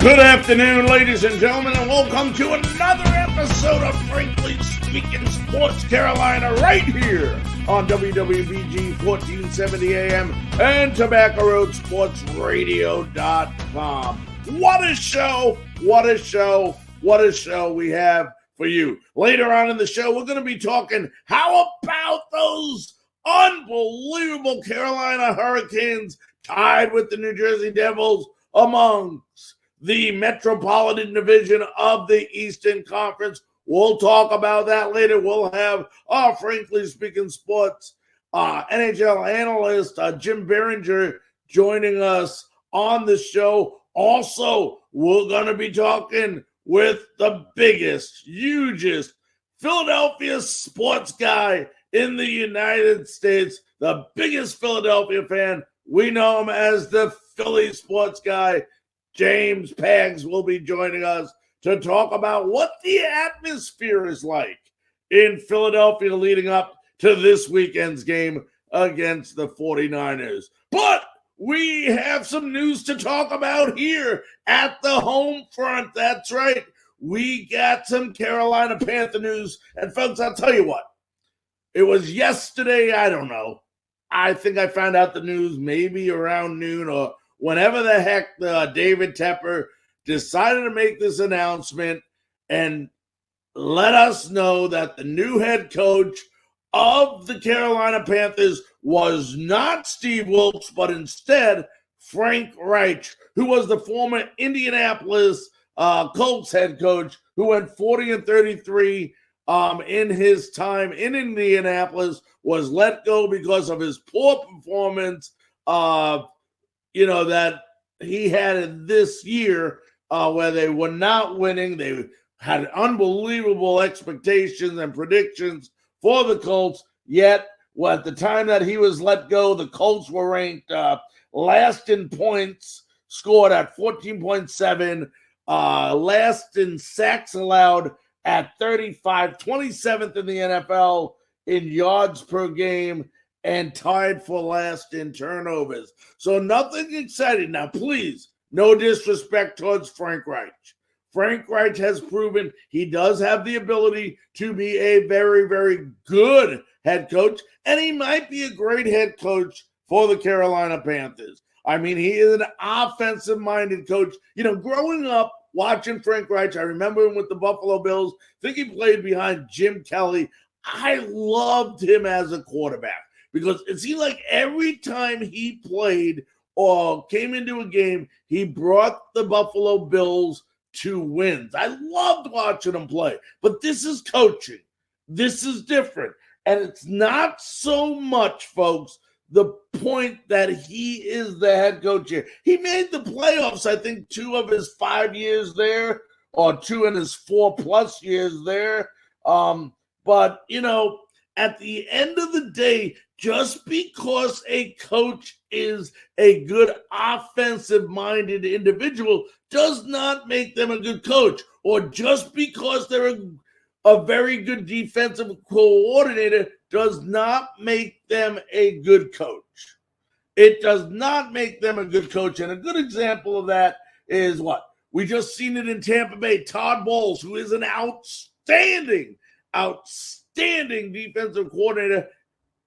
Good afternoon, ladies and gentlemen, and welcome to another episode of Frankly Speaking Sports Carolina right here on WWBG 1470 AM and TobaccoRoadSportsRadio.com. What a show, what a show, what a show we have for you. Later on in the show, we're going to be talking how about those unbelievable Carolina Hurricanes tied with the New Jersey Devils amongst the Metropolitan Division of the Eastern Conference. We'll talk about that later. We'll have our Frankly Speaking Sports NHL analyst, Jim BIRINGER, joining us on the show. Also, we're going to be talking with the biggest, hugest Philadelphia sports guy in the United States, the biggest Philadelphia fan. We know him as the Philly sports guy. James Pags will be joining us to talk about what the atmosphere is like in Philadelphia leading up to this weekend's game against the 49ers. But we have some news to talk about here at the home front. That's right. We got some Carolina Panther news. And folks, I'll tell you what. It was yesterday, I don't know. I think I found out the news maybe around noon or whenever the heck David Tepper decided to make this announcement and let us know that the new head coach of the Carolina Panthers was not Steve Wilkes, but instead Frank Reich, who was the former Indianapolis Colts head coach who went 40-33 in his time in Indianapolis, was let go because of his poor performance that he had this year where they were not winning. They had unbelievable expectations and predictions for the Colts, yet at the time that he was let go, the Colts were ranked last in points, scored at 14.7, last in sacks allowed at 35, 27th in the NFL in yards per game, and tied for last in turnovers. So nothing exciting. Now, please, no disrespect towards Frank Reich. Frank Reich has proven he does have the ability to be a very, very good head coach, and he might be a great head coach for the Carolina Panthers. I mean, he is an offensive-minded coach. Growing up, watching Frank Reich, I remember him with the Buffalo Bills. I think he played behind Jim Kelly. I loved him as a quarterback, because it seemed like every time he played or came into a game, he brought the Buffalo Bills to wins. I loved watching him play. But this is coaching. This is different. And it's not so much, folks, the point that he is the head coach here. He made the playoffs, I think, 2 of his 5 years there, or 2 in his 4+ years there. But, at the end of the day, just because a coach is a good offensive-minded individual does not make them a good coach. Or just because they're a very good defensive coordinator does not make them a good coach. It does not make them a good coach. And a good example of that is what? We just seen it in Tampa Bay. Todd Bowles, who is an outstanding defensive coordinator,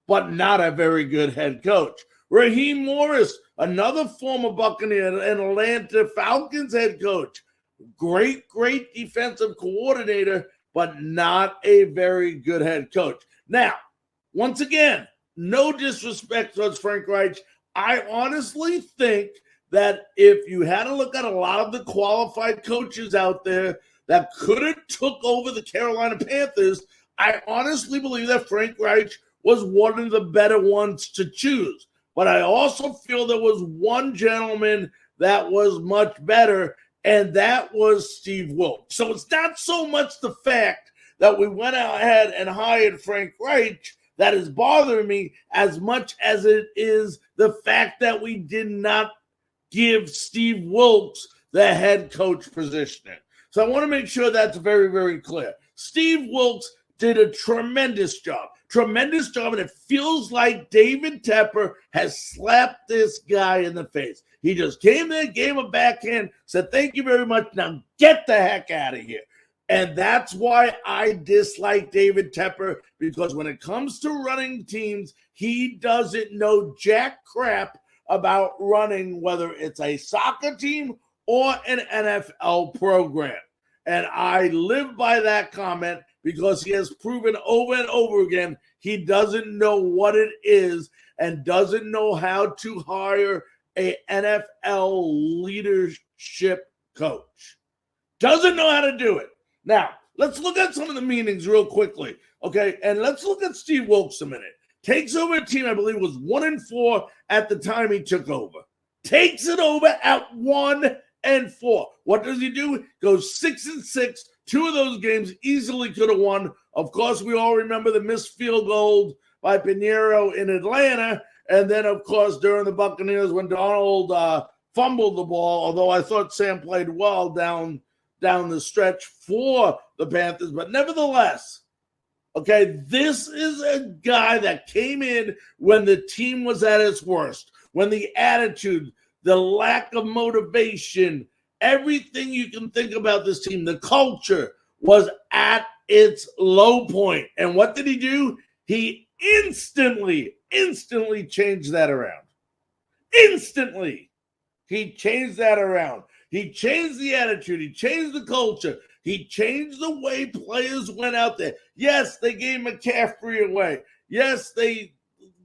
but not a very good head coach. Raheem Morris, another former Buccaneer and Atlanta Falcons head coach. Great defensive coordinator, but not a very good head coach. Now, once again, no disrespect towards Frank Reich. I honestly think that if you had to look at a lot of the qualified coaches out there that could have took over the Carolina Panthers, I honestly believe that Frank Reich was one of the better ones to choose. But I also feel there was one gentleman that was much better, and that was Steve Wilkes. So it's not so much the fact that we went ahead and hired Frank Reich that is bothering me as much as it is the fact that we did not give Steve Wilkes the head coach position. So I want to make sure that's very, very clear. Steve Wilkes did a tremendous job. tremendous job, and it feels like David Tepper has slapped this guy in the face. He just came there, gave a backhand, said, thank you very much, now get the heck out of here. And that's why I dislike David Tepper, because when it comes to running teams, he doesn't know jack crap about running, whether it's a soccer team or an NFL program. And I live by that comment because he has proven over and over again he doesn't know what it is and doesn't know how to hire a NFL leadership coach. Doesn't know how to do it. Now, let's look at some of the meanings real quickly, okay? And let's look at Steve Wilkes a minute. Takes over a team, I believe, was 1-4 at the time he took over. Takes it over at 1-4. What does he do? Goes 6-6. 2 of those games easily could have won. Of course, we all remember the missed field goal by Pinheiro in Atlanta. And then, of course, during the Buccaneers when Donald fumbled the ball, although I thought Sam played well down the stretch for the Panthers. But nevertheless, okay, this is a guy that came in when the team was at its worst, when the attitude, the lack of motivation, everything you can think about this team, the culture was at its low point. And what did he do? He instantly changed that around. Instantly. He changed that around. He changed the attitude. He changed the culture. He changed the way players went out there. Yes, they gave McCaffrey away. Yes, they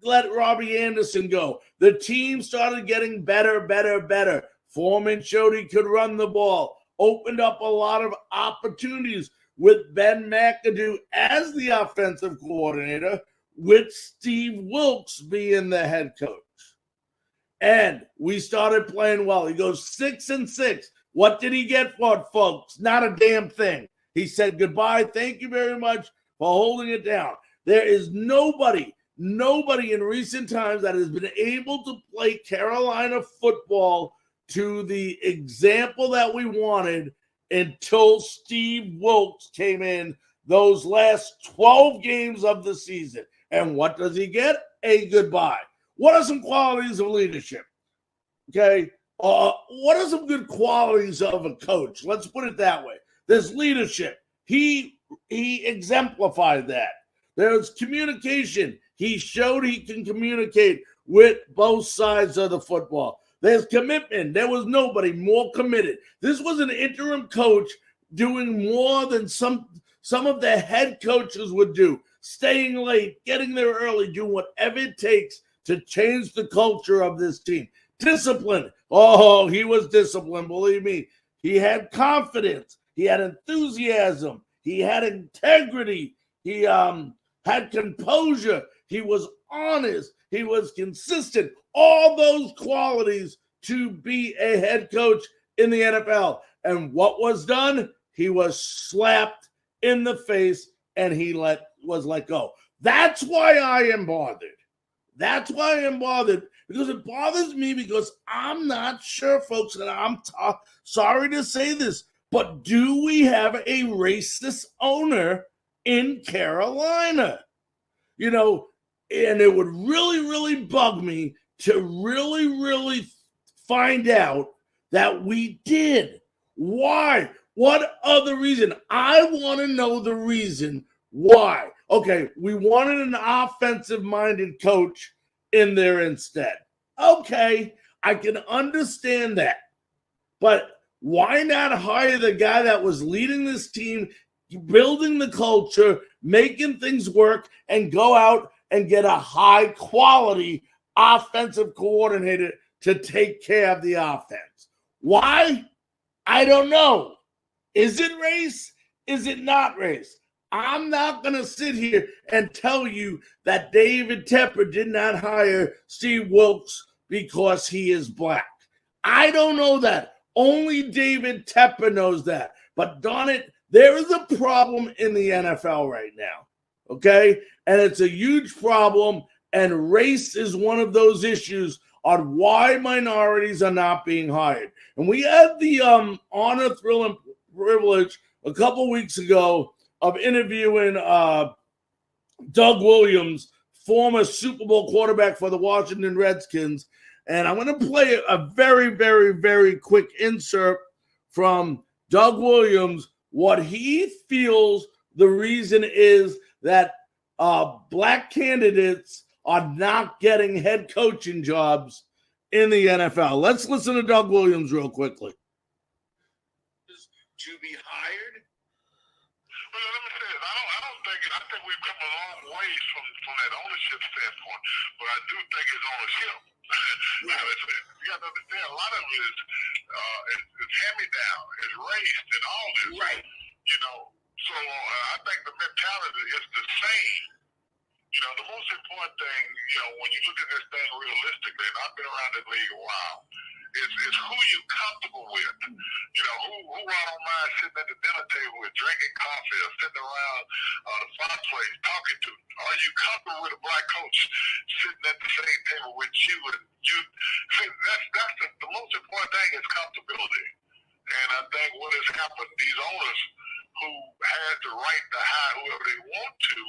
let Robbie Anderson go. The team started getting better. Foreman showed he could run the ball. Opened up a lot of opportunities with Ben McAdoo as the offensive coordinator, with Steve Wilkes being the head coach. And we started playing well. He goes 6-6. What did he get for it, folks? Not a damn thing. He said goodbye. Thank you very much for holding it down. There is nobody in recent times that has been able to play Carolina football to the example that we wanted until Steve Wilkes came in those last 12 games of the season. And what does he get? A goodbye. What are some qualities of leadership? Okay. What are some good qualities of a coach? Let's put it that way. There's leadership. He exemplified that. There's communication. He showed he can communicate with both sides of the football. There's commitment. There was nobody more committed. This was an interim coach doing more than some of the head coaches would do. Staying late, getting there early, doing whatever it takes to change the culture of this team. Discipline. Oh, he was disciplined, believe me. He had confidence. He had enthusiasm. He had integrity. He had composure. He was honest. He was consistent. All those qualities to be a head coach in the NFL. And what was done? He was slapped in the face and he was let go. That's why I am bothered. That's why I am bothered, because it bothers me because I'm not sure, folks, and I'm sorry to say this, but do we have a racist owner in Carolina? You know, and it would really bug me to really find out that we did. Why? What other reason? I want to know the reason why. Okay, we wanted an offensive-minded coach in there instead. Okay, I can understand that. But why not hire the guy that was leading this team, building the culture, making things work, and go out and get a high-quality offensive coordinator to take care of the offense? Why? I don't know. Is it race? Is it not race? I'm not going to sit here and tell you that David Tepper did not hire Steve Wilkes because he is black. I don't know that. Only David Tepper knows that. But darn it, there is a problem in the NFL right now, okay? And it's a huge problem, and race is one of those issues on why minorities are not being hired. And we had the honor, thrill, and privilege a couple weeks ago of interviewing Doug Williams, former Super Bowl quarterback for the Washington Redskins. And I'm going to play a very, very, very quick insert from Doug Williams, what he feels the reason is that black candidates are not getting head coaching jobs in the NFL. Let's listen to Doug Williams real quickly. To be hired? Well, let me say this. I think we've come a long way from that ownership standpoint, but I do think it's ownership. You got to understand, a lot of it is hand-me-down, it's raced and all this. Right. You know, so I think the mentality is the same. You know, the most important thing, you know, when you look at this thing realistically, and I've been around the league a while, is who you're comfortable with. You know, who I don't mind sitting at the dinner table with, drinking coffee or sitting around the fireplace talking to. Are you comfortable with a black coach sitting at the same table with you? And you see, that's the most important thing is comfortability. And I think what has happened, these owners who had the right to hire whoever they want to,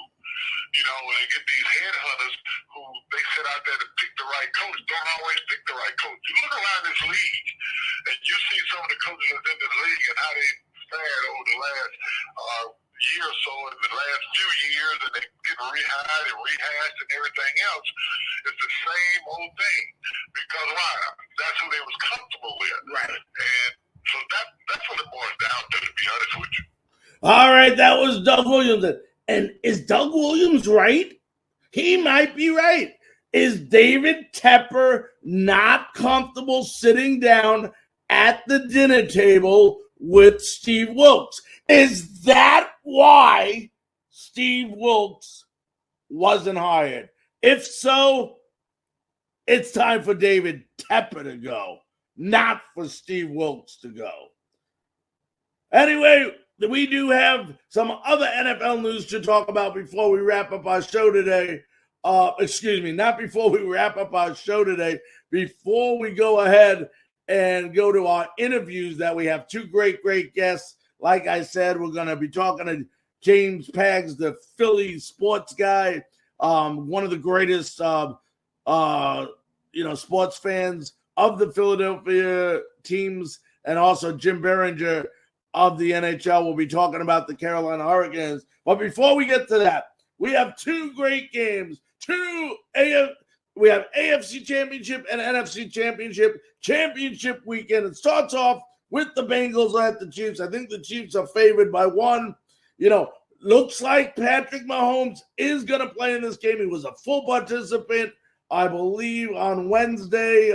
you know, when they get these headhunters who they sit out there to pick the right coach, don't always pick the right coach. You look around this league, and you see some of the coaches that's in this league and how they fared over the last year or so, in the last few years, and they get rehired and rehashed and everything else. It's the same old thing. Because why? That's who they was comfortable with. Right. And so that's what it boils down to be honest with you. All right, that was Doug Williams. And is Doug Williams right? He might be right. Is David Tepper not comfortable sitting down at the dinner table with Steve Wilkes? Is that why Steve Wilkes wasn't hired? If so, it's time for David Tepper to go, not for Steve Wilkes to go. Anyway, we do have some other NFL news to talk about before we wrap up our show today. Not before we wrap up our show today. Before we go ahead and go to our interviews that we have two great guests. Like I said, we're going to be talking to James Paggs, the Philly sports guy, one of the greatest, sports fans of the Philadelphia teams, and also Jim BIRINGER of the NHL. We'll be talking about the Carolina Hurricanes. But before we get to that, we have two great games. We have AFC Championship and NFC Championship weekend. It starts off with the Bengals at the Chiefs. I think the Chiefs are favored by one. You know, looks like Patrick Mahomes is going to play in this game. He was a full participant, I believe, on Wednesday.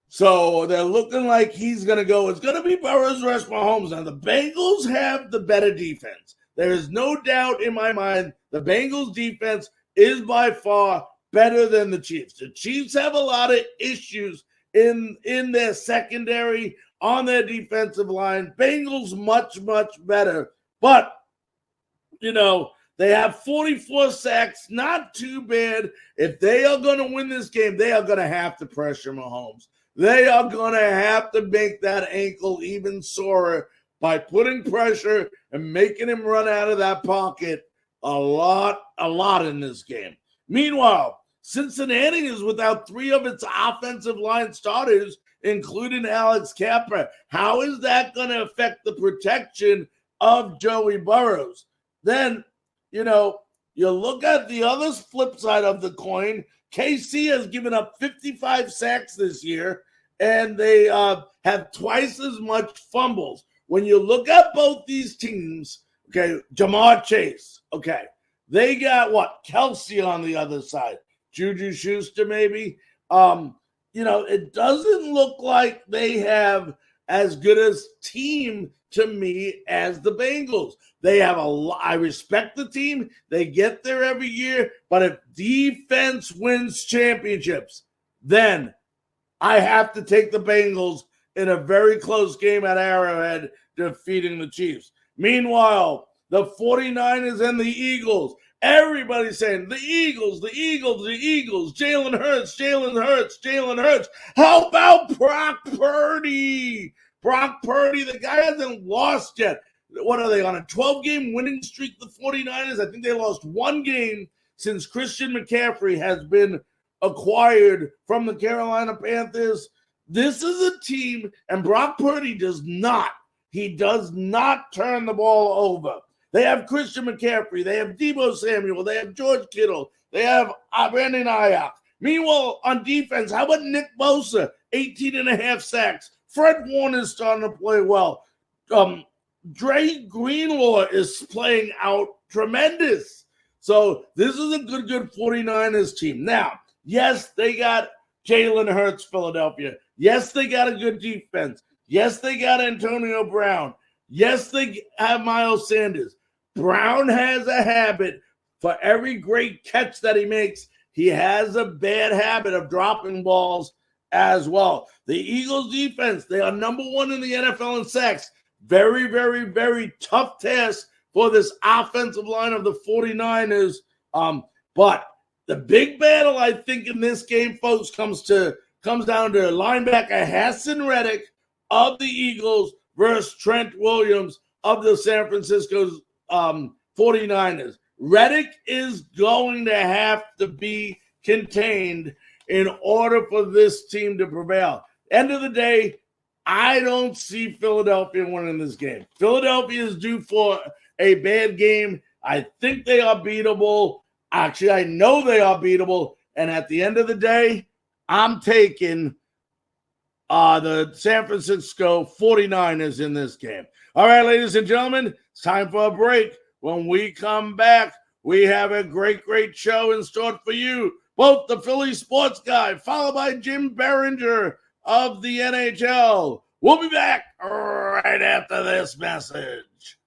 So they're looking like he's going to go. It's going to be Burrows versus Mahomes. Now, the Bengals have the better defense. There is no doubt in my mind the Bengals defense is by far better than the Chiefs. The Chiefs have a lot of issues in their secondary, on their defensive line. Bengals much better. But, you know, they have 44 sacks, not too bad. If they are going to win this game, they are going to have to pressure Mahomes. They are going to have to make that ankle even sorer by putting pressure and making him run out of that pocket a lot in this game. Meanwhile, Cincinnati is without three of its offensive line starters, including Alex Cappa. How is that going to affect the protection of Joey Burrows? Then, you know, you look at the other flip side of the coin. KC has given up 55 sacks this year, and they have twice as much fumbles. When you look at both these teams, okay, Jamar Chase, okay, they got Kelsey on the other side. Juju Schuster, maybe. You know, it doesn't look like they have as good a team to me as the Bengals. They have I respect the team. They get there every year. But if defense wins championships, then I have to take the Bengals in a very close game at Arrowhead, defeating the Chiefs. Meanwhile, the 49ers and the Eagles. Everybody's saying the Eagles. Jalen Hurts. How about Brock Purdy? The guy hasn't lost yet. what are they, on a 12-game winning streak, the 49ers? I think they lost one game since Christian McCaffrey has been acquired from the Carolina Panthers. This is a team, and Brock Purdy does not turn the ball over. They have Christian McCaffrey. They have Deebo Samuel. They have George Kittle. They have Brandon Ayuk. Meanwhile, on defense, how about Nick Bosa? 18.5 sacks. Fred Warner's starting to play well. Dre Greenlaw is playing out tremendous. So this is a good 49ers team. Now, yes, they got Jalen Hurts, Philadelphia. Yes, they got a good defense. Yes, they got Antonio Brown. Yes, they have Miles Sanders. Brown has a habit. For every great catch that he makes, he has a bad habit of dropping balls as well. The Eagles defense, they are number one in the NFL in sacks. Very, very, very tough task for this offensive line of the 49ers. But the big battle, I think, in this game, folks, comes down to linebacker Hassan Reddick of the Eagles versus Trent Williams of the San Francisco 49ers. Reddick is going to have to be contained in order for this team to prevail. End of the day, I don't see Philadelphia winning this game. Philadelphia is due for a bad game. I think they are beatable. Actually, I know they are beatable. And at the end of the day, I'm taking the San Francisco 49ers in this game. All right, ladies and gentlemen, it's time for a break. When we come back, we have a great show in store for you. Both the Philly Sports Guy, followed by Jim Beringer of the NHL. We'll be back right after this message.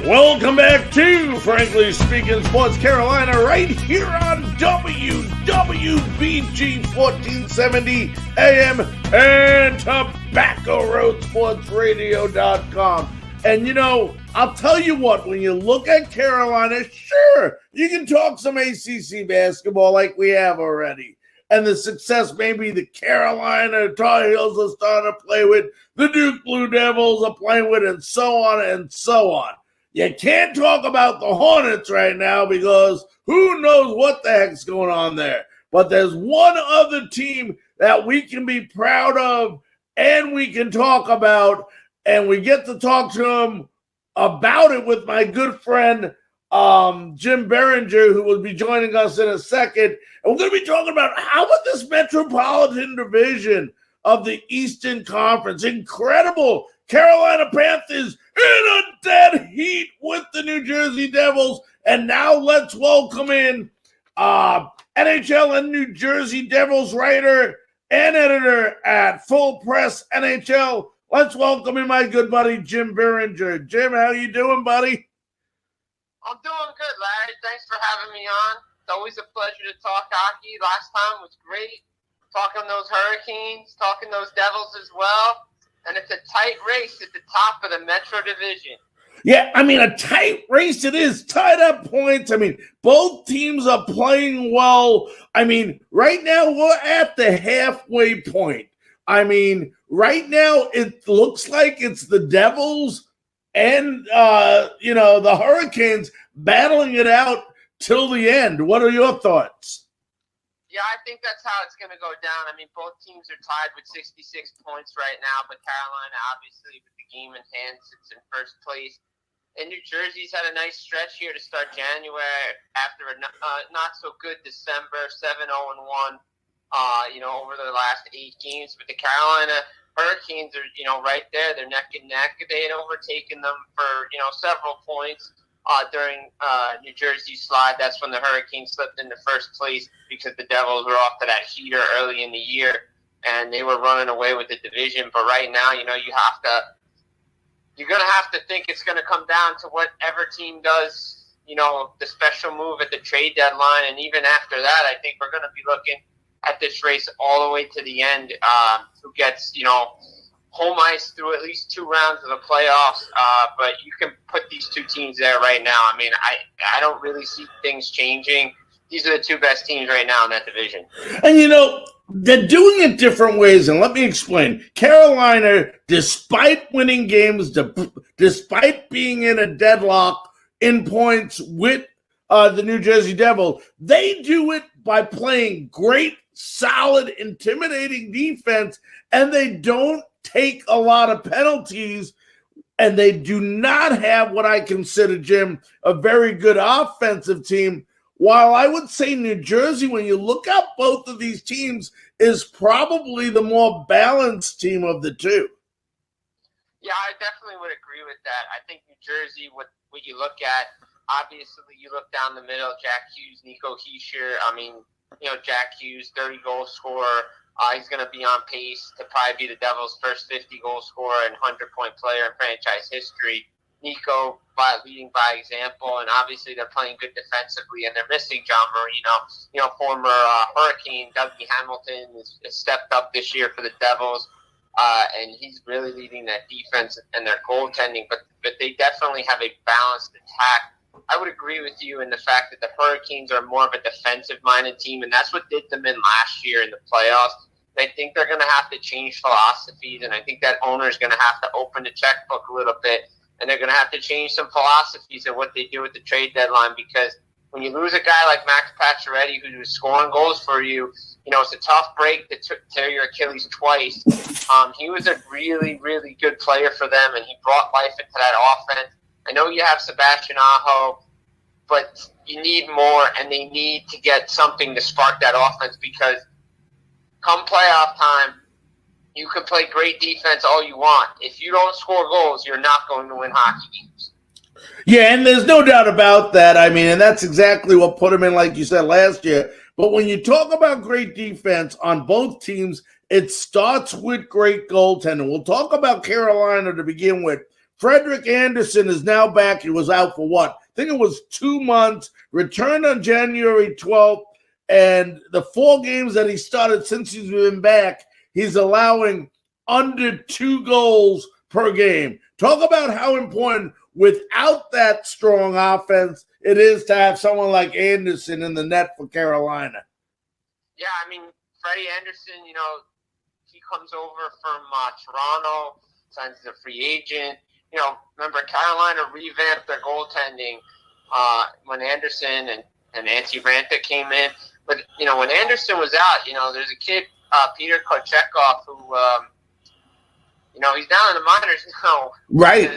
Welcome back to Frankly Speaking Sports Carolina, right here on WWBG 1470 AM and TobaccoRoadSportsRadio.com. And you know, I'll tell you what, when you look at Carolina, sure, you can talk some ACC basketball like we have already. And the success maybe the Carolina Tar Heels are starting to play with, the Duke Blue Devils are playing with, and so on and so on. You can't talk about the Hornets right now because who knows what the heck's going on there. But there's one other team that we can be proud of and we can talk about, and we get to talk to them about it with my good friend Jim Beringer, who will be joining us in a second. And we're going to be talking about how about this Metropolitan Division of the Eastern Conference. Incredible. Carolina Panthers in a dead heat with the New Jersey Devils. And now let's welcome in NHL and New Jersey Devils writer and editor at Full Press NHL. Let's welcome in my good buddy, Jim Beringer. Jim, how you doing, buddy? I'm doing good, Larry. Thanks for having me on. It's always a pleasure to talk hockey. Last time was great. Talking those Hurricanes, talking those Devils as well. And it's a tight race at the top of the Metro Division. Yeah, I mean, a tight race it is. Tied up points. I mean, both teams are playing well. I mean, right now we're at the halfway point. I mean, right now it looks like it's the Devils and, the Hurricanes battling it out till the end. What are your thoughts? Yeah, I think that's how it's going to go down. I mean, both teams are tied with 66 points right now, but Carolina, obviously, with the game in hand, sits in first place. And New Jersey's had a nice stretch here to start January after a not-so-good December, 7-0-1, over the last 8 games. But the Carolina Hurricanes are, right there. They're neck and neck. They had overtaken them for, several points. During New Jersey's slide, that's when the Hurricanes slipped into first place because the Devils were off to that heater early in the year. and they were running away with the division. But right now, you're going to have to think it's going to come down to whatever team does, the special move at the trade deadline. And even after that, I think we're going to be looking at this race all the way to the end, who gets, home ice through at least 2 rounds of the playoffs. But you can put these two teams there right now. I mean, I don't really see things changing. These are the 2 best teams right now in that division. And, they're doing it different ways, and let me explain. Carolina, despite winning games, despite being in a deadlock in points with the New Jersey Devil, they do it by playing great, solid, intimidating defense, and they don't take a lot of penalties, and they do not have what I consider, Jim, a very good offensive team. While I would say New Jersey, when you look at both of these teams, is probably the more balanced team of the 2. Yeah, I definitely would agree with that. I think New Jersey, what you look at, obviously you look down the middle, Jack Hughes, Nico Hischier. I mean, Jack Hughes, 30-goal scorer. He's going to be on pace to probably be the Devils' first 50-goal scorer and 100-point player in franchise history. Nico leading by example, and obviously they're playing good defensively, and they're missing John Marino. Former Hurricane Dougie Hamilton has stepped up this year for the Devils, and he's really leading that defense and their goaltending. But they definitely have a balanced attack. I would agree with you in the fact that the Hurricanes are more of a defensive-minded team, and that's what did them in last year in the playoffs. I think they're going to have to change philosophies, and I think that owner is going to have to open the checkbook a little bit. And they're going to have to change some philosophies of what they do at the trade deadline, because when you lose a guy like Max Pacioretty who's scoring goals for you, it's a tough break to tear your Achilles twice. He was a really, really good player for them, and he brought life into that offense. I know you have Sebastian Aho, but you need more, and they need to get something to spark that offense, because come playoff time, you can play great defense all you want. If you don't score goals, you're not going to win hockey games. Yeah, and there's no doubt about that. I mean, and that's exactly what put them in, like you said, last year. But when you talk about great defense on both teams, it starts with great goaltending. We'll talk about Carolina to begin with. Frederik Andersen is now back. He was out for what? I think it was 2 months. Returned on January 12th. And the 4 games that he started since he's been back, he's allowing under 2 goals per game. Talk about how important, without that strong offense, it is to have someone like Andersen in the net for Carolina. Yeah, I mean, Freddie Andersen, he comes over from Toronto, signs as a free agent. Remember, Carolina revamped their goaltending when Andersen and Nancy Ranta came in. But, when Andersen was out, there's a kid, Peter Kochetkov, who, he's down in the minors now. Right.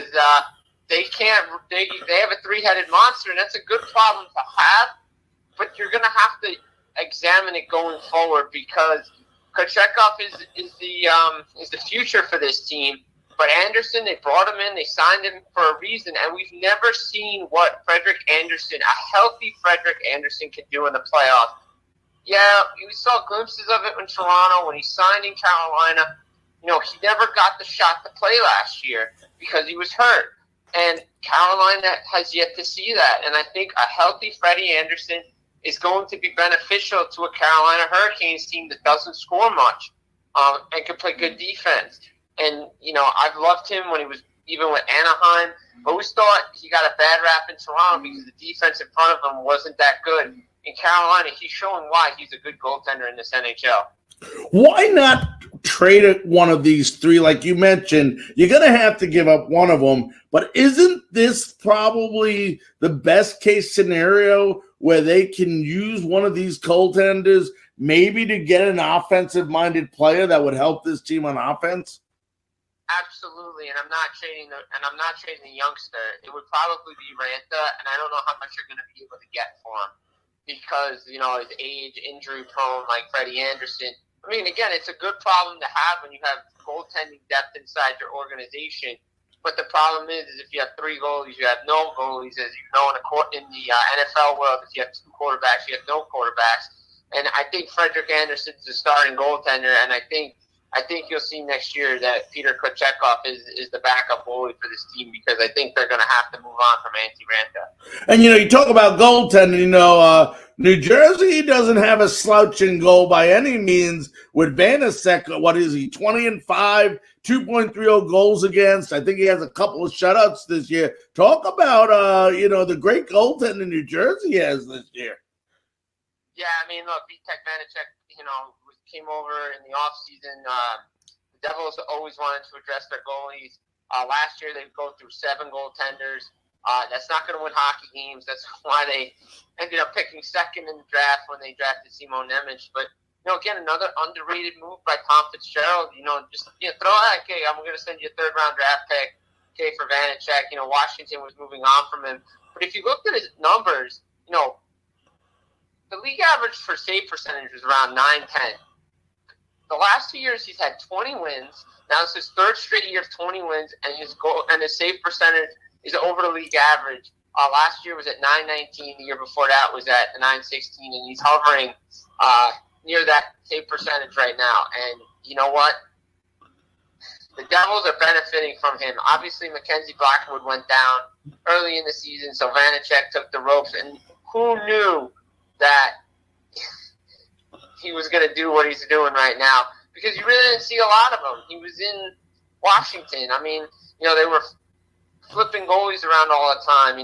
They have a 3-headed monster, and that's a good problem to have. But you're going to have to examine it going forward, because Kochetkov is the future for this team. But Andersen, they brought him in, they signed him for a reason, and we've never seen what Frederik Andersen, a healthy Frederik Andersen, can do in the playoffs. Yeah, we saw glimpses of it in Toronto when he signed in Carolina. He never got the shot to play last year because he was hurt. And Carolina has yet to see that. And I think a healthy Freddie Andersen is going to be beneficial to a Carolina Hurricanes team that doesn't score much and can play good defense. And, I've loved him when he was even with Anaheim. I always thought he got a bad rap in Toronto because the defense in front of him wasn't that good. In Carolina, he's showing why he's a good goaltender in this NHL. Why not trade one of these 3? Like you mentioned, you're going to have to give up one of them. But isn't this probably the best case scenario where they can use one of these goaltenders maybe to get an offensive-minded player that would help this team on offense? Absolutely, and I'm not trading the youngster. It would probably be Ranta, and I don't know how much you're going to be able to get for him because his age, injury prone like Freddie Andersen. I mean, again, it's a good problem to have when you have goaltending depth inside your organization. But the problem is if you have 3 goalies, you have no goalies. As you know, in the NFL world, if you have 2 quarterbacks, you have no quarterbacks. And I think Frederick Anderson's the starting goaltender, and I think you'll see next year that Peter Kochetkov is the backup goalie for this team, because I think they're going to have to move on from Antti Ranta. And, you talk about goaltending, New Jersey doesn't have a slouching goal by any means with Vanacek. What is he, 20-5, 2.30 goals against? I think he has a couple of shutouts this year. Talk about, the great goaltending New Jersey has this year. Yeah, I mean, look, Vitek Vanacek, came over in the offseason. The Devils always wanted to address their goalies. Last year, they go through 7 goaltenders. That's not going to win hockey games. That's why they ended up picking second in the draft when they drafted Simon Nemec. But, again, another underrated move by Tom Fitzgerald. Throw out, okay, I'm going to send you a third-round draft pick, okay, for Vanacek. Washington was moving on from him. But if you looked at his numbers, the league average for save percentage was around 9-10. The last 2 years, he's had 20 wins. Now it's his third straight year of 20 wins, and his save percentage is over the league average. Last year was at 9.19. The year before that was at 9.16, and he's hovering near that save percentage right now. And you know what? The Devils are benefiting from him. Obviously, Mackenzie Blackwood went down early in the season, so Vanacek took the ropes, and who knew that he was going to do what he's doing right now, because you really didn't see a lot of him. He was in Washington. I mean, they were flipping goalies around all the time.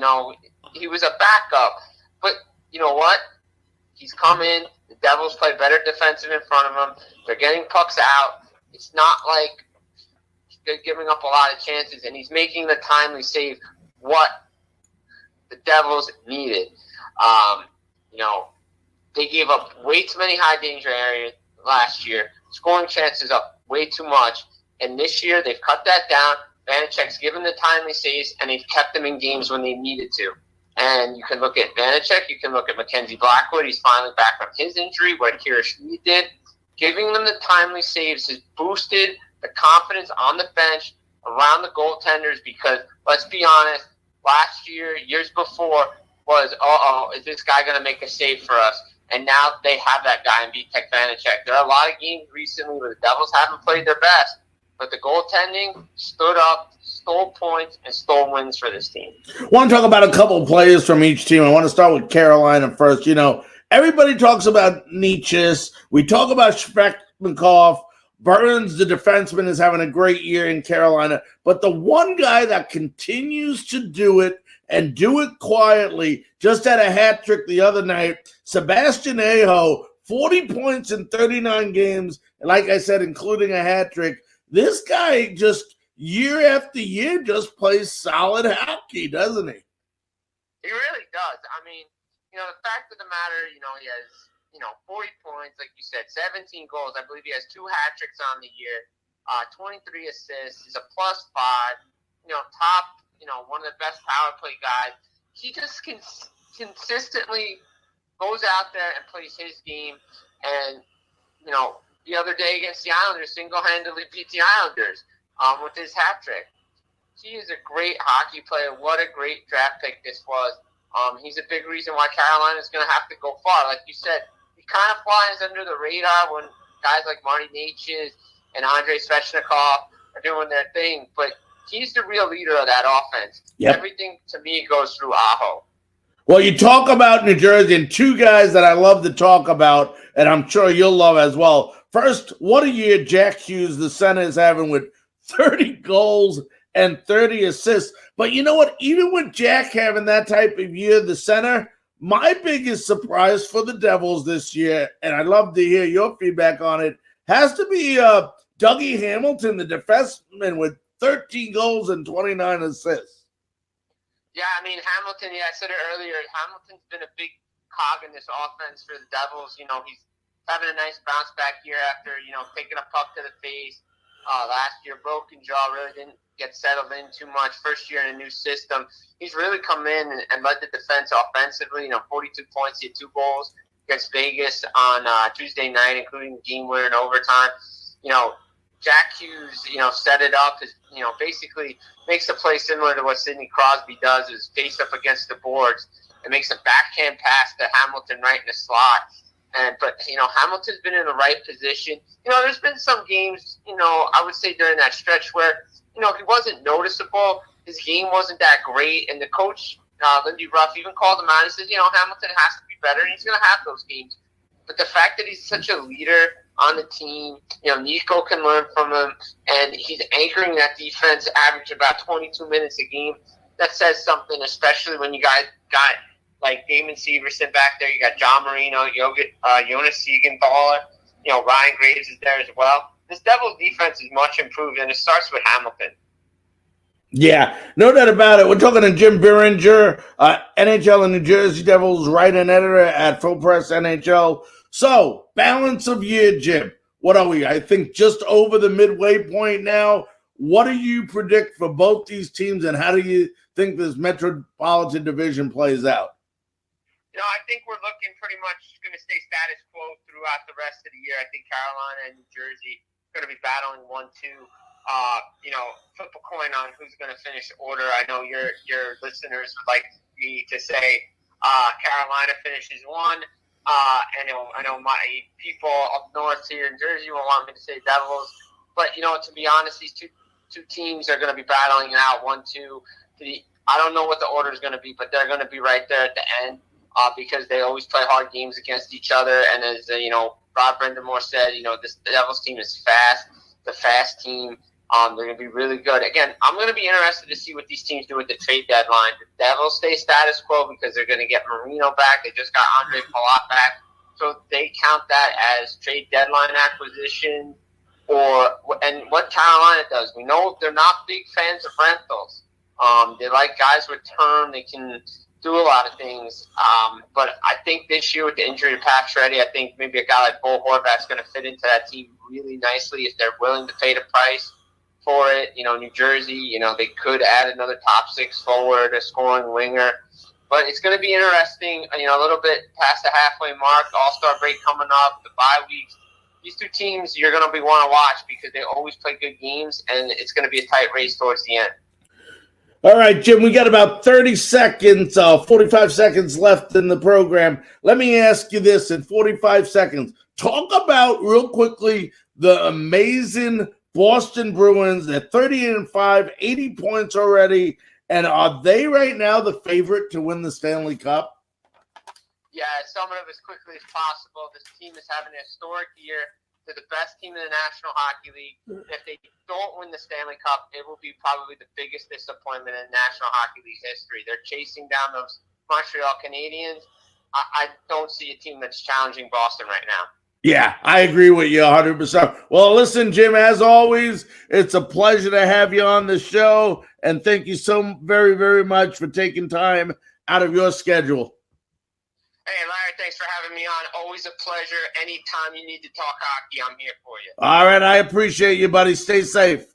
He was a backup. But you know what? He's come in. The Devils play better defensive in front of him. They're getting pucks out. It's not like they're giving up a lot of chances, and he's making the timely save, what the Devils needed. They gave up way too many high danger areas last year, scoring chances up way too much. And this year, they've cut that down. Vanacek's given the timely saves, and they've kept them in games when they needed to. And you can look at Vanacek, you can look at Mackenzie Blackwood. He's finally back from his injury, what Akira Schmid did. Giving them the timely saves has boosted the confidence on the bench around the goaltenders, because, let's be honest, last year, years before, was, is this guy going to make a save for us? And now they have that guy in Vitek Vanacek. There are a lot of games recently where the Devils haven't played their best, but the goaltending stood up, stole points, and stole wins for this team. I want to talk about a couple of players from each team. I want to start with Carolina first. Everybody talks about Nietzsche. We talk about Svechnikov. Burns, the defenseman, is having a great year in Carolina. But the one guy that continues to do it and do it quietly, just had a hat trick the other night, Sebastian Aho, 40 points in 39 games, and like I said, including a hat trick. This guy just year after year just plays solid hockey, doesn't he? He really does. I mean, the fact of the matter, he has, 40 points, like you said, 17 goals. I believe he has 2 hat tricks on the year, 23 assists. He's a +5, top, one of the best power play guys. He just consistently goes out there and plays his game. And, the other day against the Islanders, single-handedly beat the Islanders with his hat trick. He is a great hockey player. What a great draft pick this was. He's a big reason why Carolina is going to have to go far. Like you said, he kind of flies under the radar when guys like Marty Necas and Andrei Svechnikov are doing their thing. But he's the real leader of that offense. Yep. Everything, to me, goes through Aho. Well, you talk about New Jersey, and 2 guys that I love to talk about, and I'm sure you'll love as well. First, what a year Jack Hughes, the center, is having with 30 goals and 30 assists. But you know what? Even with Jack having that type of year, the center, my biggest surprise for the Devils this year, and I'd love to hear your feedback on it, has to be Dougie Hamilton, the defenseman, with 13 goals and 29 assists. Yeah, I mean, Hamilton, I said it earlier, Hamilton's been a big cog in this offense for the Devils. He's having a nice bounce back year after, taking a puck to the face. Last year, broken jaw, really didn't get settled in too much. First year in a new system. He's really come in and led the defense offensively. 42 points, he had 2 goals against Vegas on Tuesday night, including game winner in overtime. Jack Hughes, set it up, basically makes the play similar to what Sidney Crosby does, is face up against the boards and makes a backhand pass to Hamilton right in the slot. But Hamilton's been in the right position. There's been some games, I would say during that stretch where, he wasn't noticeable. His game wasn't that great. And the coach, Lindy Ruff, even called him out and said, Hamilton has to be better, and he's going to have those games. But the fact that he's such a leader on the team, Nico can learn from him, and he's anchoring that defense, average about 22 minutes a game. That says something, especially when you guys got like Damon Severson back there. You got John Marino, Jonas Siegenthaler, Ryan Graves is there as well. This Devils defense is much improved, and it starts with Hamilton. Yeah, no doubt about it. We're talking to Jim Biringer, NHL and New Jersey Devils writer and editor at Full Press NHL. So, balance of year, Jim. What are we? I think just over the midway point now. What do you predict for both these teams, and how do you think this Metropolitan Division plays out? I think we're looking pretty much going to stay status quo throughout the rest of the year. I think Carolina and New Jersey are going to be battling 1-2. Flip a coin on who's going to finish the order. I know your listeners would like me to say Carolina finishes 1. I know my people up north here in Jersey will want me to say Devils. But, to be honest, these two teams are going to be battling it out 1-2. I don't know what the order is going to be, but they're going to be right there at the end because they always play hard games against each other. And as, Rob Brendamore said, this Devils team is fast, the fast team. They're going to be really good. Again, I'm going to be interested to see what these teams do at the trade deadline. The Devils stay status quo because they're going to get Marino back. They just got Andre Palat back. So they count that as trade deadline acquisition. And what Carolina does, we know they're not big fans of rentals. They like guys with term. They can do a lot of things. But I think this year with the injury to Pacioretty, I think maybe a guy like Bo Horvat's going to fit into that team really nicely if they're willing to pay the price for it. New Jersey, they could add another top 6 forward, a scoring winger. But it's going to be interesting, a little bit past the halfway mark, All-Star break coming up, the bye weeks. These two teams you're going to want to watch because they always play good games, and it's going to be a tight race towards the end. All right, Jim, we got about 30 seconds, 45 seconds left in the program. Let me ask you this in 45 seconds. Talk about, real quickly, the amazing Boston Bruins at 38-5, 80 points already. And are they right now the favorite to win the Stanley Cup? Yeah, sum it up as quickly as possible. This team is having a historic year. They're the best team in the National Hockey League. If they don't win the Stanley Cup, it will be probably the biggest disappointment in National Hockey League history. They're chasing down those Montreal Canadiens. I don't see a team that's challenging Boston right now. Yeah, I agree with you 100%. Well, listen, Jim, as always, it's a pleasure to have you on the show. And thank you so very, very much for taking time out of your schedule. Hey, Larry, thanks for having me on. Always a pleasure. Anytime you need to talk hockey, I'm here for you. All right, I appreciate you, buddy. Stay safe.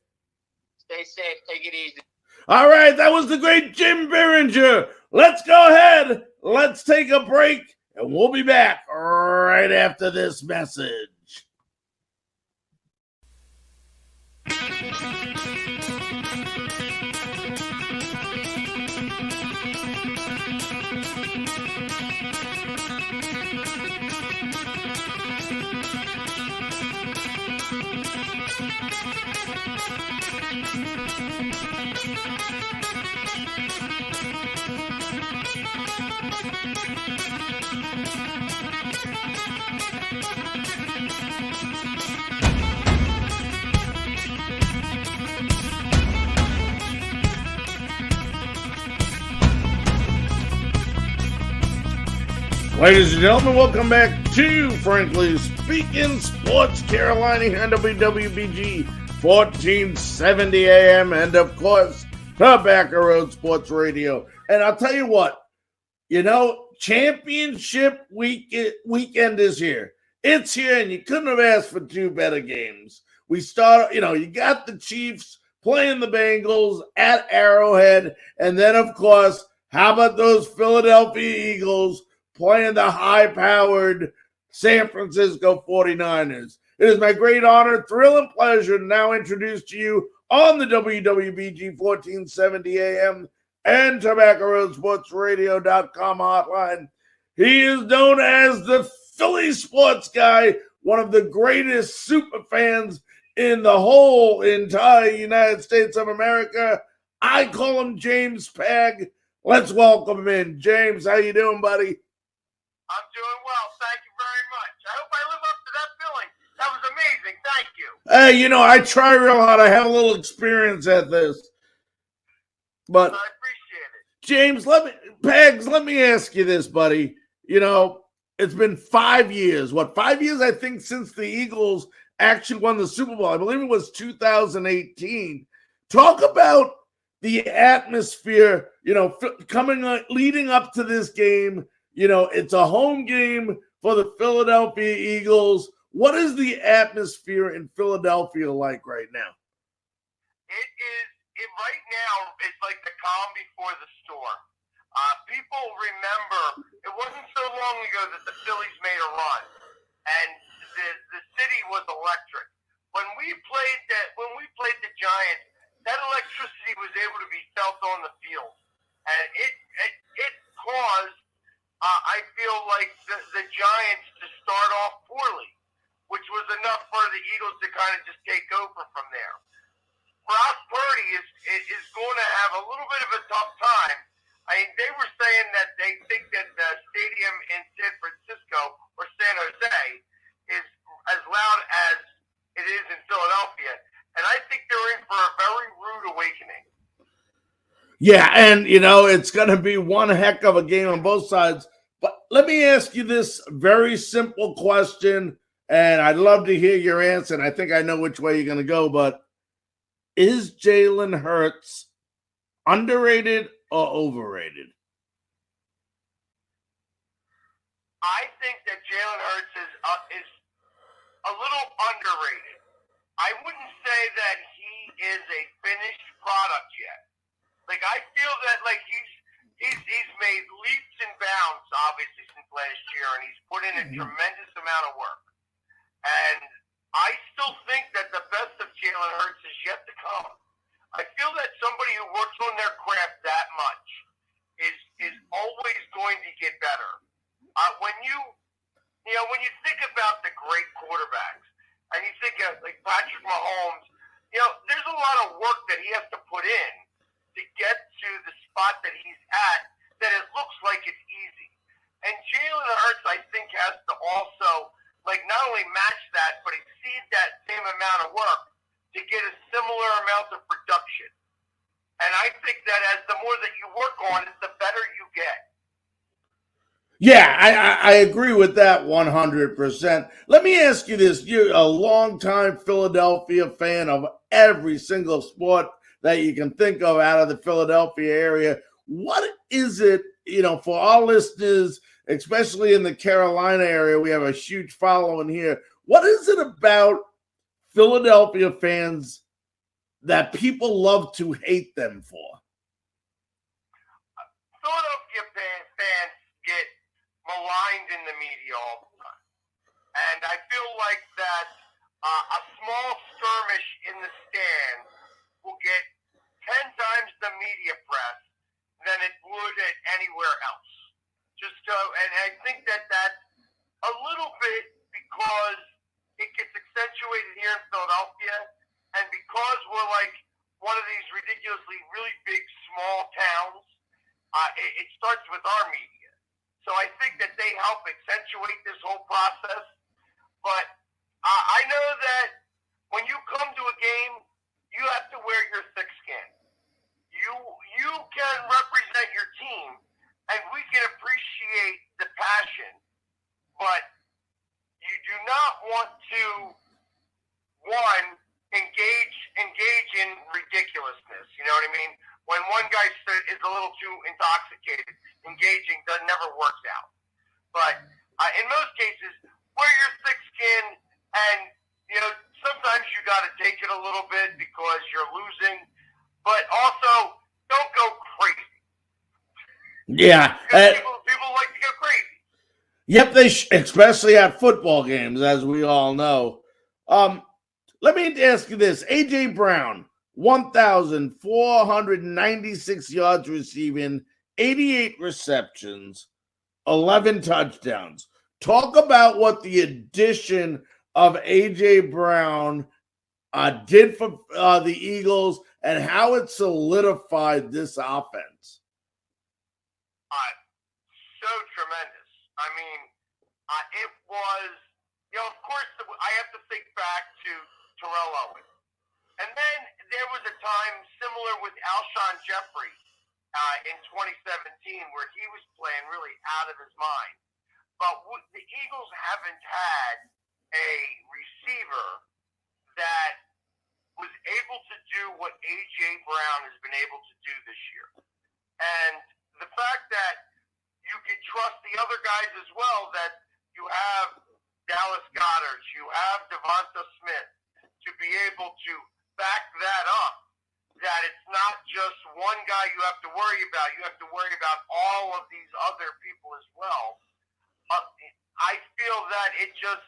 Stay safe. Take it easy. All right, that was the great Jim Biringer. Let's go ahead. Let's take a break, and we'll be back right after this message. Ladies and gentlemen, welcome back to Frankly Speaking Sports Carolina on WWBG 1470 AM and, of course, Tobacco Road Sports Radio. And I'll tell you what, championship weekend is here. It's here, and you couldn't have asked for two better games. We start, you got the Chiefs playing the Bengals at Arrowhead, and then, of course, how about those Philadelphia Eagles playing the high-powered San Francisco 49ers. It is my great honor, thrill, and pleasure to now introduce to you on the WWBG 1470 AM and Tobacco Road Sports Radio.com hotline. He is known as the Philly sports guy, one of the greatest super fans in the whole entire United States of America. I call him James Pegg. Let's welcome him in. James, how you doing, buddy? I'm doing well. Thank you very much. I hope I live up to that billing. That was amazing. Thank you. Hey, I try real hard. I have a little experience at this. But I appreciate it. James, let me ask you this, buddy. It's been 5 years. 5 years, I think, since the Eagles actually won the Super Bowl. I believe it was 2018. Talk about the atmosphere, leading up to this game. It's a home game for the Philadelphia Eagles. What is the atmosphere in Philadelphia like right now? Right now, it's like the calm before the storm. People remember it wasn't so long ago that the Phillies made a run, and the city was electric. When we played the Giants, that electricity was able to be felt on the field, and it caused I feel like the Giants to start off poorly, which was enough for the Eagles to kind of just take over from there. Brock Purdy is going to have a little bit of a tough time. I mean, they were saying that they think that the stadium in San Francisco or San Jose is as loud as it is in Philadelphia, and I think they're in for a very rude awakening. Yeah, and it's going to be one heck of a game on both sides. But let me ask you this very simple question, and I'd love to hear your answer. And I think I know which way you're going to go, but is Jalen Hurts underrated or overrated? I think that Jalen Hurts is a little underrated. I wouldn't say that he is a finished product yet. Like, I feel that he's made leaps and bounds obviously since last year, and he's put in a tremendous amount of work. And I still think that the best of Jalen Hurts is yet to come. I feel that somebody who works on their craft that much is always going to get better. When you think about the great quarterbacks, and you think of like Patrick Mahomes, there's a lot of work that he has to put in to get to the spot that he's at, that it looks like it's easy. And Jalen Hurts, I think, has to also not only match that, but exceed that same amount of work to get a similar amount of production. And I think that as the more that you work on it, the better you get. Yeah, I agree with that 100%. Let me ask you this. You're a longtime Philadelphia fan of every single sport that you can think of out of the Philadelphia area. What is it, for our listeners, especially in the Carolina area, we have a huge following here. What is it about Philadelphia fans that people love to hate them for? Philadelphia fans get maligned in the media all the time. And I feel like that a small skirmish in the stands will get 10 times the media press than it would at anywhere else. And I think that that's a little bit because it gets accentuated here in Philadelphia, and because we're like one of these ridiculously really big small towns, it starts with our media. So I think that they help accentuate this whole process. But I know that when you come to a game, you have to wear your thick skin. You can represent your team, and we can appreciate the passion, but you do not want to, engage in ridiculousness. You know what I mean? When one guy is a little too intoxicated, engaging never works out. But in most cases, wear your thick skin, and sometimes you got to take it a little bit because you're losing, but also don't go crazy. Yeah, people like to go crazy. Yep, especially at football games, as we all know. Let me ask you this: A.J. Brown, 1,496 yards receiving, 88 receptions, 11 touchdowns. Talk about what the addition of A.J. Brown did for the Eagles and how it solidified this offense. So tremendous. I mean, it was, of course, I have to think back to Terrell Owens. And then there was a time similar with Alshon Jeffrey in 2017 where he was playing really out of his mind. But the Eagles haven't had a receiver that was able to do what A.J. Brown has been able to do this year. And the fact that you can trust the other guys as well, that you have Dallas Goedert, you have Devonta Smith, to be able to back that up, that it's not just one guy you have to worry about. You have to worry about all of these other people as well. I feel that it just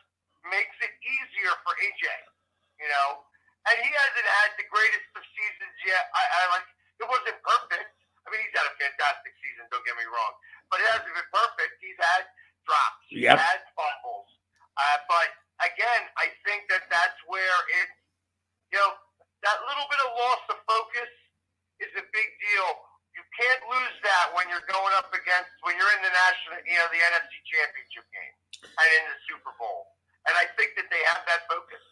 makes it easier for AJ, and he hasn't had the greatest of seasons yet. It wasn't perfect. I mean, he's had a fantastic season, don't get me wrong, but it hasn't been perfect. He's had drops, Yep. He's had fumbles, but again, I think that's where it's, that little bit of loss of focus is a big deal. You can't lose that when you're going up against, when you're in the national, the NFC Championship game and in the Super Bowl. And I think that they have that focus.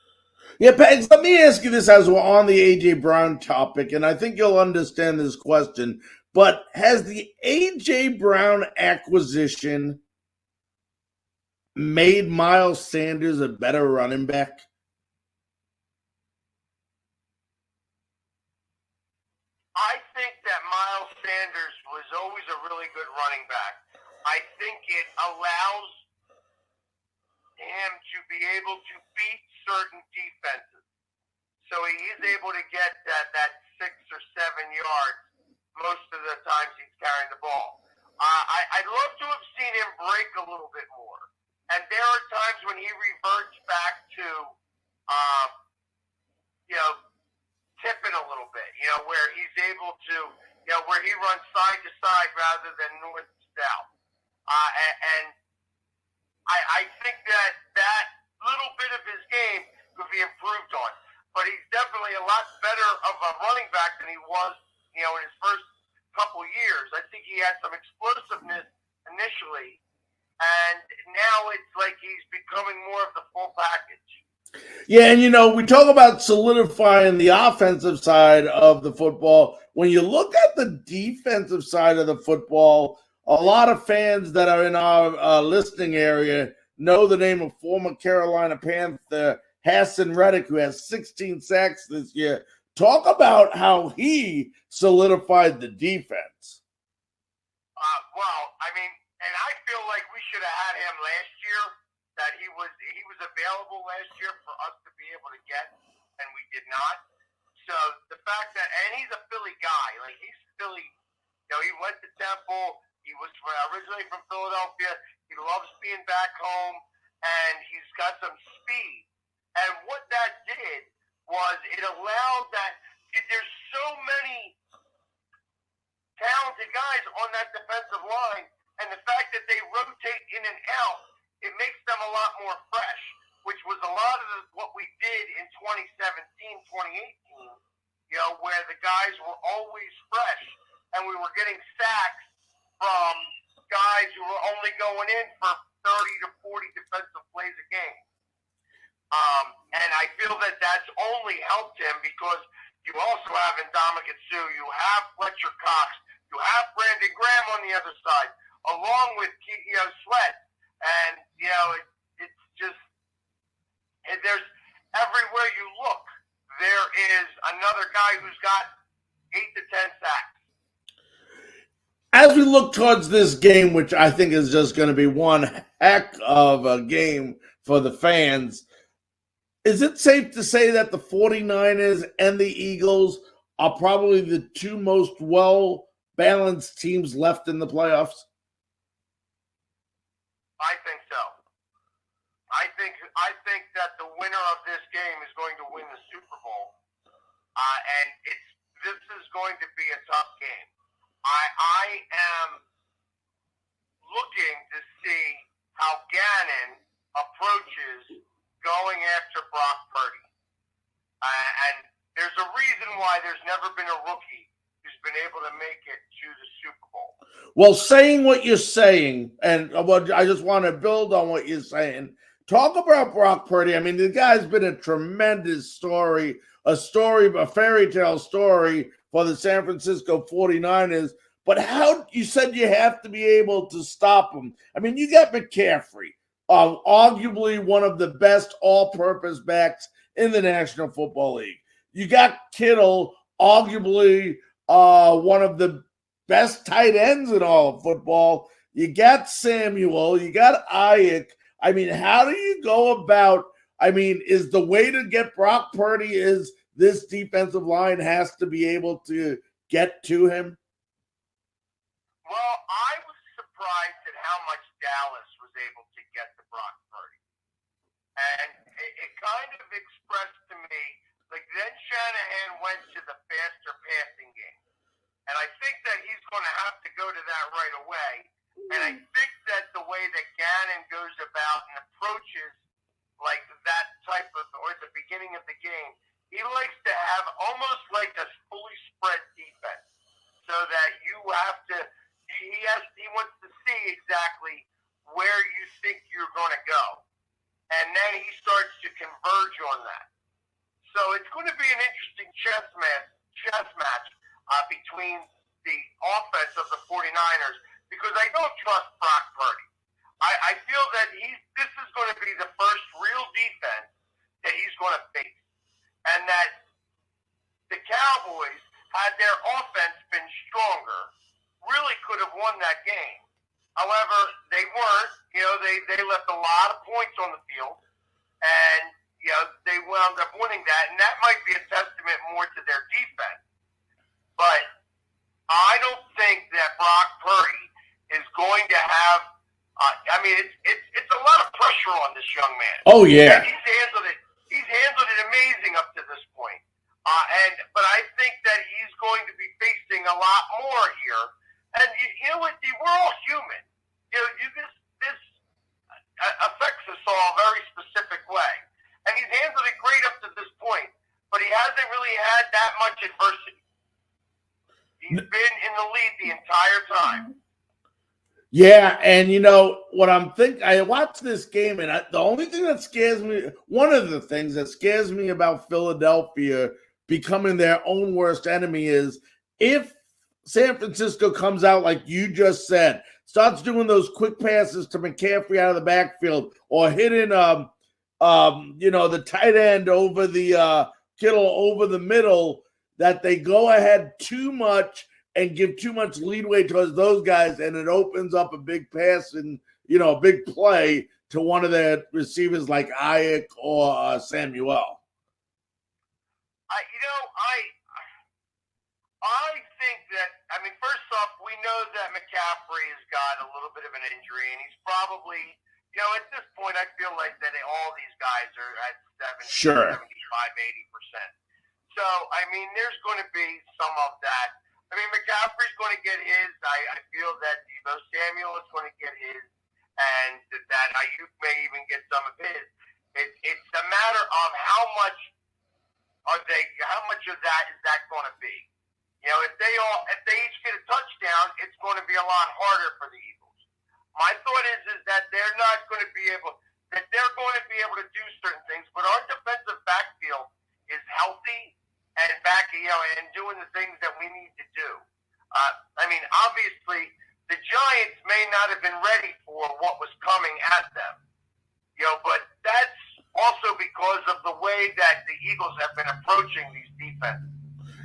Yeah, Pags, let me ask you this as we're on the A.J. Brown topic, and I think you'll understand this question, but has the A.J. Brown acquisition made Miles Sanders a better running back? I think that Miles Sanders was always a really good running back. I think it allows him to be able to beat certain defenses. So he is able to get that 6 or 7 yards most of the times he's carrying the ball. I'd love to have seen him break a little bit more. And there are times when he reverts back to, tipping a little bit, where he's able to, where he runs side to side rather than north to south. And I think that little bit of his game could be improved on. But he's definitely a lot better of a running back than he was, in his first couple years. I think he had some explosiveness initially, and now it's like he's becoming more of the full package. Yeah, and we talk about solidifying the offensive side of the football. When you look at the defensive side of the football, a lot of fans that are in our listening area know the name of former Carolina Panther Hassan Reddick, who has 16 sacks this year. Talk about how he solidified the defense. Well, I mean, and I feel like we should have had him last year. That he was available last year for us to be able to get, and we did not. So the fact that, and he's a Philly guy, like he's Philly. He went to Temple. He was originally from Philadelphia. He loves being back home, and he's got some speed. And what that did was it allowed that there's so many talented guys on that defensive line, and the fact that they rotate in and out, it makes them a lot more fresh, which was a lot of what we did in 2017, 2018, where the guys were always fresh, and we were getting sacks from guys who were only going in for 30 to 40 defensive plays a game. And I feel that that's only helped him because you also have Ndamukong Suh, you have Fletcher Cox, you have Brandon Graham on the other side, along with Sweat. And, it's just, there's, everywhere you look, there is another guy who's got 8 to 10 sacks. As we look towards this game, which I think is just going to be one heck of a game for the fans, is it safe to say that the 49ers and the Eagles are probably the two most well-balanced teams left in the playoffs? I think so. I think that the winner of this game is going to win the Super Bowl, and this is going to be a tough game. I am looking to see how Gannon approaches going after Brock Purdy. And there's a reason why there's never been a rookie who's been able to make it to the Super Bowl. Well, saying what you're saying, and I just want to build on what you're saying. Talk about Brock Purdy. I mean, the guy's been a tremendous story, a fairy tale story for the San Francisco 49ers. But how, you said you have to be able to stop him. I mean, you got McCaffrey, arguably one of the best all-purpose backs in the National Football League. You got Kittle, arguably one of the best tight ends in all of football. You got Samuel, you got Ayuk. I mean, how do you go about, I mean, is the way to get Brock Purdy is this defensive line has to be able to get to him? Well, I was surprised at how much Dallas was able to get to Brock Purdy. And it kind of expressed to me, like, then Shanahan went to the faster passing game. And I think that he's going to have to go to that right away. And I think that the way that Gannon goes about and approaches like that type of, or at the beginning of the game, he likes to have almost like a fully spread defense, so that you have to, he wants to see exactly where you think you're going to go. And then he starts to converge on that. So it's going to be an interesting chess match between the offense of the 49ers, because I don't trust Brock Purdy. I feel that this is going to be the first real defense that he's going to face. And that the Cowboys, had their offense been stronger, really could have won that game. However, they weren't. You know, they left a lot of points on the field, and you know, they wound up winning that. And that might be a testament more to their defense. But I don't think that Brock Purdy is going to have. I mean, it's a lot of pressure on this young man. Oh yeah, and he's handled it. He's handled it amazing up to this point. But I think that he's going to be facing a lot more here. And you know what? We're all human. You know, this affects us all a very specific way. And he's handled it great up to this point, but he hasn't really had that much adversity. He's been in the lead the entire time. Yeah, and you know what I'm thinking? I watched this game, and the only thing that scares me, one of the things that scares me about Philadelphia becoming their own worst enemy is if San Francisco comes out like you just said, starts doing those quick passes to McCaffrey out of the backfield, or hitting the tight end over the Kittle over the middle, that they go ahead too much and give too much leeway towards those guys, and it opens up a big pass and, you know, a big play to one of their receivers like Ayuk or Samuel. I think that, I mean, first off, we know that McCaffrey has got a little bit of an injury, and he's probably, you know, at this point, I feel like that all these guys are at 70, 75, 80%. So, I mean, there's going to be some of that. I mean, McCaffrey's going to get his. I feel that Deebo Samuel is going to get his, and that Ayuk may even get some of his. It's a matter of how much of that is that going to be. You know, if they each get a touchdown, it's going to be a lot harder for the Eagles. My thought is that they're going to be able to do certain things, but our defensive backfield is healthy and and doing the things that we need to do. I mean, obviously, the Giants may not have been ready for what was coming at them, you know, but that's also because of the way that the Eagles have been approaching these defenses.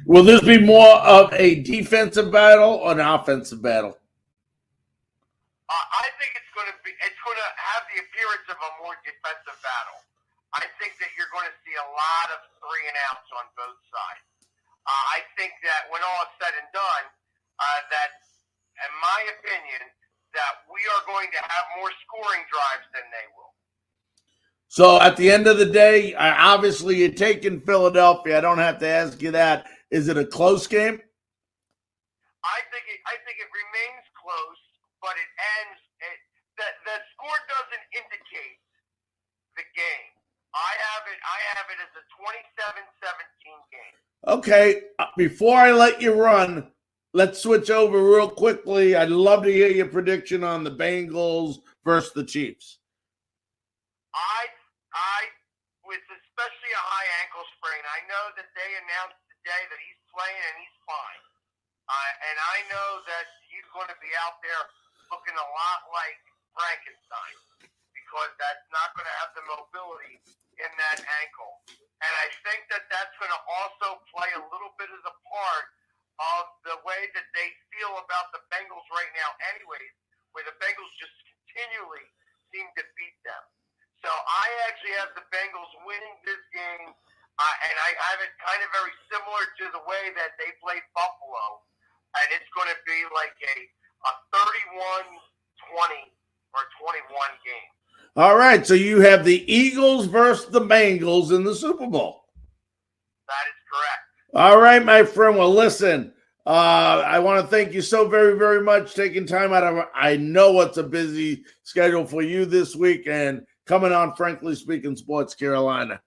Will this be more of a defensive battle or an offensive battle? I think it's going to have the appearance of a more defensive battle. I think that you're going to see a lot of 3 and outs on both sides. I think that when all is said and done, that, in my opinion, that we are going to have more scoring drives than they will. So at the end of the day, obviously you're taking Philadelphia. I don't have to ask you that. Is it a close game? I think it remains close, but it ends. The score doesn't I have it as a 27-17 game. Okay, before I let you run, let's switch over real quickly. I'd love to hear your prediction on the Bengals versus the Chiefs. I, with especially a high ankle sprain, I know that they announced today that he's playing and he's fine. And I know that he's going to be out there looking a lot like Frankenstein because that's not going to have the mobility in that ankle. And I think that that's going to also play a little bit of the part of the way that they feel about the Bengals right now anyways, where the Bengals just continually seem to beat them. So I actually have the Bengals winning this game, and I have it kind of very similar to the way that they played Buffalo. And it's going to be like a 31-20 or 21 game. All right, so you have the Eagles versus the Bengals in the Super Bowl. That is correct. All right, my friend. Well, listen, I want to thank you so very, very much taking time out of, I know it's a busy schedule for you this week, and coming on Frankly Speaking Sports Carolina.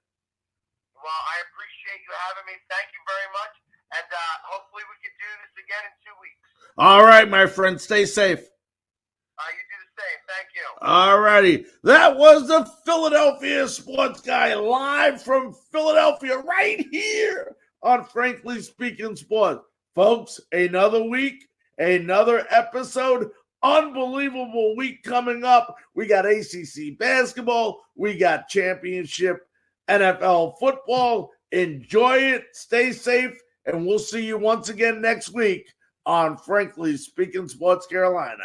Well, I appreciate you having me. Thank you very much. And hopefully we can do this again in 2 weeks. All right, my friend. Stay safe. You do the same. Thank you. All righty. That was the Philadelphia sports guy live from Philadelphia right here on Frankly Speaking Sports. Folks, another week, another episode. Unbelievable week coming up. We got ACC basketball. We got championship NFL football. Enjoy it. Stay safe. And we'll see you once again next week on Frankly Speaking Sports Carolina.